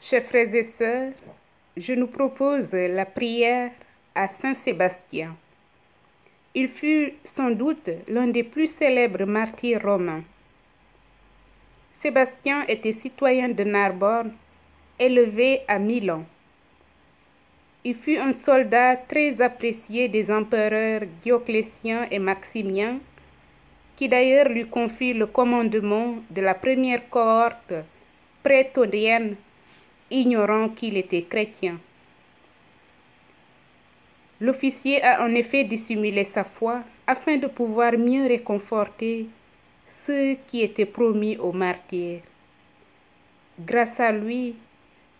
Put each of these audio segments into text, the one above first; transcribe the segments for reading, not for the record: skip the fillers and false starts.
Chers frères et sœurs, je nous propose la prière à Saint Sébastien. Il fut sans doute l'un des plus célèbres martyrs romains. Sébastien était citoyen de Narbonne, élevé à Milan. Il fut un soldat très apprécié des empereurs Dioclétien et Maximien, qui d'ailleurs lui confient le commandement de la première cohorte prétorienne, ignorant qu'il était chrétien. L'officier a en effet dissimulé sa foi afin de pouvoir mieux réconforter ceux qui étaient promis aux martyrs. Grâce à lui,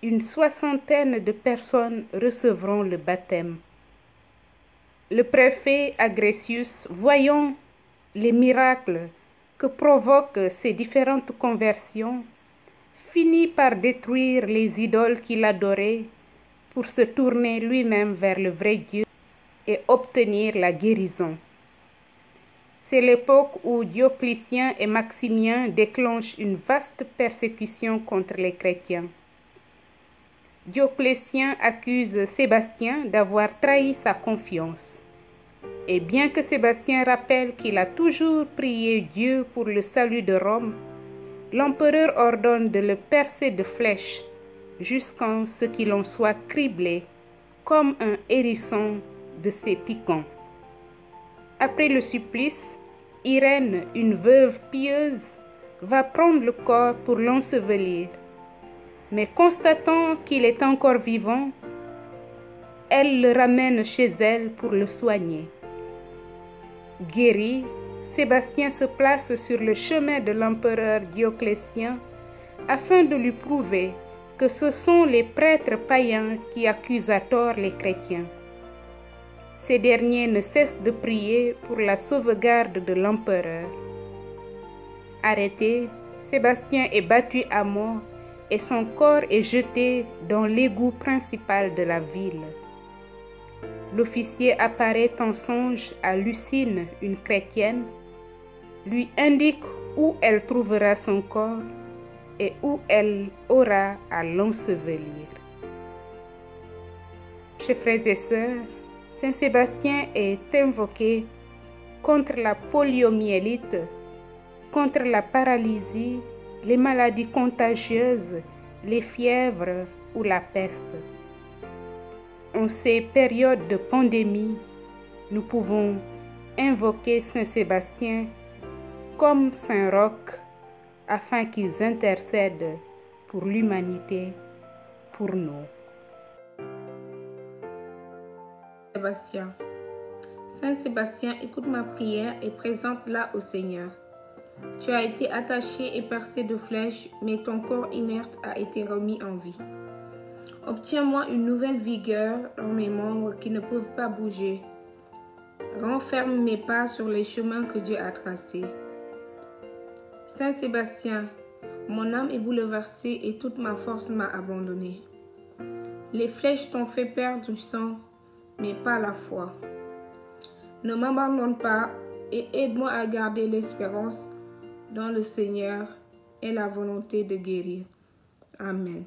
une soixantaine de personnes recevront le baptême. Le préfet Agressius, voyant les miracles que provoquent ces différentes conversions, finit par détruire les idoles qu'il adorait pour se tourner lui-même vers le vrai Dieu et obtenir la guérison. C'est l'époque où Dioclétien et Maximien déclenchent une vaste persécution contre les chrétiens. Dioclétien accuse Sébastien d'avoir trahi sa confiance. Et bien que Sébastien rappelle qu'il a toujours prié Dieu pour le salut de Rome, l'empereur ordonne de le percer de flèches jusqu'à ce qu'il en soit criblé comme un hérisson de ses piquants. Après le supplice, Irène, une veuve pieuse, va prendre le corps pour l'ensevelir. Mais constatant qu'il est encore vivant, elle le ramène chez elle pour le soigner. Guéri, Sébastien se place sur le chemin de l'empereur Dioclétien afin de lui prouver que ce sont les prêtres païens qui accusent à tort les chrétiens. Ces derniers ne cessent de prier pour la sauvegarde de l'empereur. Arrêté, Sébastien est battu à mort et son corps est jeté dans l'égout principal de la ville. L'officier apparaît en songe à Lucine, une chrétienne, lui indique où elle trouvera son corps et où elle aura à l'ensevelir. Chers frères et sœurs, Saint Sébastien est invoqué contre la poliomyélite, contre la paralysie, les maladies contagieuses, les fièvres ou la peste. En ces périodes de pandémie, nous pouvons invoquer Saint Sébastien comme Saint Roch afin qu'ils intercèdent pour l'humanité, pour nous. Sébastien. Saint Sébastien, écoute ma prière et présente-la au Seigneur. Tu as été attaché et percé de flèches, mais ton corps inerte a été remis en vie. Obtiens-moi une nouvelle vigueur dans mes membres qui ne peuvent pas bouger. Renferme mes pas sur les chemins que Dieu a tracés. Saint Sébastien, mon âme est bouleversée et toute ma force m'a abandonné. Les flèches t'ont fait perdre du sang, mais pas la foi. Ne m'abandonne pas et aide-moi à garder l'espérance dans le Seigneur et la volonté de guérir. Amen.